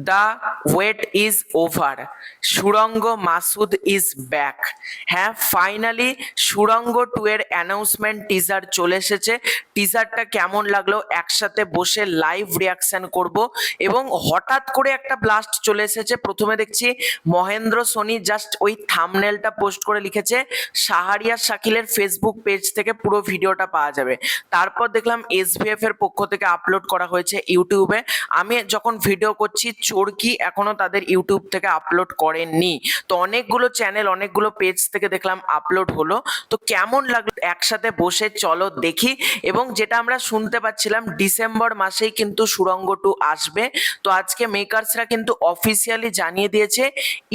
The wait is over, সুড়ঙ্গ Masud is back. হ্যাঁ, finally সুড়ঙ্গ 2 এর অ্যানাউন্সমেন্ট টিজার চলে এসেছে। টিজারটা কেমন লাগলো একসাথে বসে লাইভ রিয়াকশন করব। এবং হঠাৎ করে একটা ব্লাস্ট চলে এসেছে। প্রথমে দেখছি মহেন্দ্র সোনি জাস্ট ওই থাম্বনেলটা পোস্ট করে লিখেছে শাহরিয়ার শাকিলের ফেসবুক পেজ থেকে পুরো ভিডিওটা পাওয়া যাবে। তারপর দেখলাম এসভিএফ এর পক্ষ থেকে আপলোড করা হয়েছে ইউটিউবে। আমি যখন ভিডিও করছি চরকি এখনো তাদের ইউটিউব থেকে আপলোড করেননি। তো অনেকগুলো চ্যানেল অনেকগুলো পেজ থেকে দেখলাম আপলোড হলো। তো কেমন লাগলো একসাথে বসে চলো দেখি। এবং যেটা আমরা শুনতে পাচ্ছিলাম ডিসেম্বর মাসেই কিন্তু সুড়ঙ্গ 2 আসবে। তো আজকে মেকার্সরা কিন্তু অফিসিয়ালি জানিয়ে দিয়েছে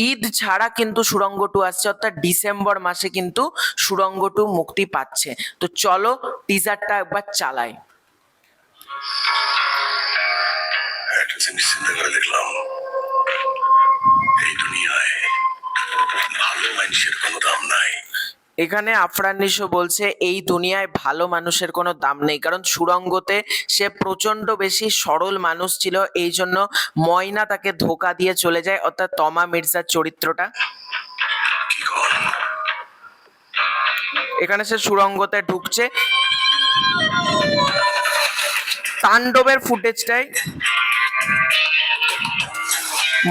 ঈদ ছাড়া কিন্তু সুড়ঙ্গ 2 আসছে, অর্থাৎ ডিসেম্বর মাসে কিন্তু সুড়ঙ্গ 2 মুক্তি পাচ্ছে। তো চলো টিজারটা একবার চালাই। একটা জিনিস চিন্তা করে দেখলাম, এই দুনিয়ায় ভালো মানুষের কোনো দাম নাই। এখানে আফরান নিশো বলছে এই দুনিয়ায় ভালো মানুষের কোনো দাম নেই, কারণ সুড়ঙ্গতে সে প্রচন্ড বেশি সরল মানুষ ছিল, এই জন্য ময়না তাকে ধোকা দিয়ে চলে যায়, অর্থাৎ তমা মির্জার চরিত্রটা। কি কর এখানে সে সুড়ঙ্গতে ঢুকছে, তাণ্ডবের ফুটেজটাই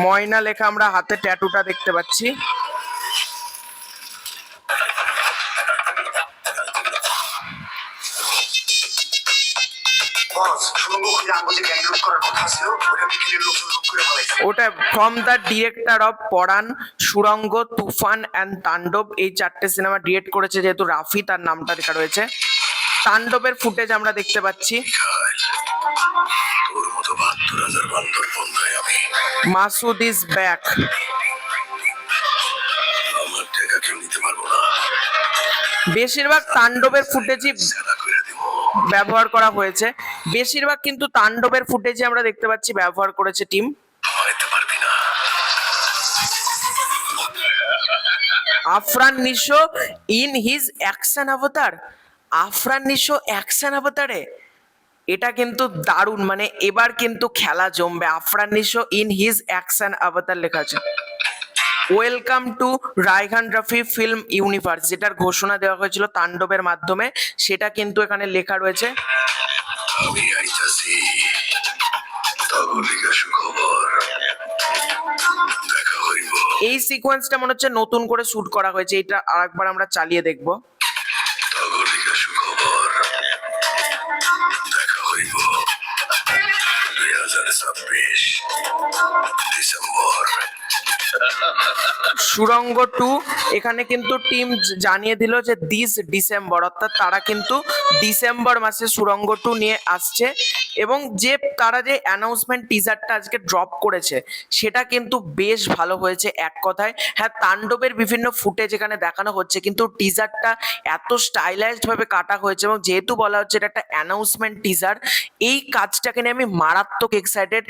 ময়না লেখা আমরা হাতে ট্যাটুটা দেখতে পাচ্ছি। ওটা ফ্রম দ্য ডিরেক্টর অফ পরাণ, সুড়ঙ্গ, তুফান অ্যান্ড তাণ্ডব, এই 4টে সিনেমা ডিরেক্ট করেছে, যেহেতু রাফি তার নামটা লেখা রয়েছে। তাণ্ডবের ফুটেজ আমরা দেখতে পাচ্ছি। তোর মতো 72,000 বান্দর বন্ধায় আমি মাসুদ ইজ ব্যাক। আমার টাকা কেউ নিতে পারবো না। বেশিরভাগ তাণ্ডবের ফুটেজই সাদা করে দিব। ব্যবহার করা হয়েছে, বেশিরভাগ কিন্তু তাণ্ডবের ফুটেজই আমরা দেখতে পাচ্ছি ব্যবহার করেছে টিম। হয়তো পারবি না। Afran Nisho in his action অবতার, আফরান নিশো অ্যাকশন অবতারে, এটা কিন্তু দারুণ। মানে এবার কিন্তু খেলা জমবে। Afran Nisho in his action অবতার লেখা আছে। Welcome to Raihan Rafi film universe, যেটার ঘোষণা দেওয়া হয়েছিল তাণ্ডবের মাধ্যমে, সেটা কিন্তু এখানে লেখা রয়েছে। আমি আইতাছি, তগলিকা সুখবর দেখা হইব। এই সিকোয়েন্সটা মনে হচ্ছে নতুন করে শুট করা হয়েছে, এটা আরেকবার আমরা চালিয়ে দেখবো। তগলিকা সুখবর দেখা হইব 2026 ডিসেম্বর। সুড়ঙ্গ 2 এখানে কিন্তু টিম জানিয়ে দিল যে দিস ডিসেম্বর, অর্থাৎ তারা কিন্তু ডিসেম্বর মাসে সুড়ঙ্গ 2 নিয়ে আসছে। এবং যে তারা যে অ্যানাউন্সমেন্ট টিজারটা আজকে ড্রপ করেছে সেটা কিন্তু বেশ ভালো হয়েছে এক কথায়। হ্যাঁ, তাণ্ডবের বিভিন্ন ফুটেজ এখানে দেখানো হচ্ছে, কিন্তু টিজারটা এত স্টাইলাইজড ভাবে কাটা হয়েছে, এবং যেহেতু বলা হচ্ছে এটা একটা অ্যানাউন্সমেন্ট টিজার, এই কাজটাকে নিয়ে আমি মারাত্মক এক্সাইটেড।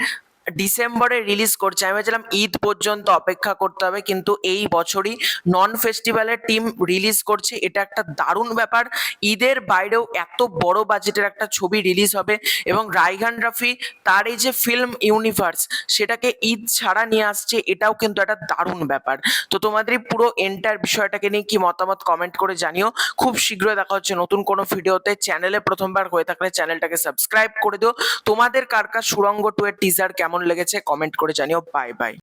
ডিসেম্বরে রিলিজ করছে, আমি ভেবেছিলাম ঈদ পর্যন্ত অপেক্ষা করতে হবে, কিন্তু এই বছরই নন ফেস্টিভ্যালের টিম রিলিজ করছে, এটা একটা দারুণ ব্যাপার। ঈদের বাইরেও এত বড় বাজেটের একটা ছবি রিলিজ হবে, এবং রায়হান রাফি তার এই যে ফিল্ম ইউনিভার্স সেটাকে ঈদ ছাড়া নিয়ে আসছে, এটাও কিন্তু একটা দারুণ ব্যাপার। তো তোমাদের এই পুরো এন্টার বিষয়টাকে নিয়ে কি মতামত কমেন্ট করে জানিও। খুব শীঘ্রই দেখা হচ্ছে নতুন কোনো ভিডিওতে। চ্যানেলে প্রথমবার হয়ে থাকলে চ্যানেলটাকে সাবস্ক্রাইব করে দিও। তোমাদের কার কার সুড়ঙ্গ 2 এর টিজার কেমন লেগেছে কমেন্ট করে জানিও। Bye bye.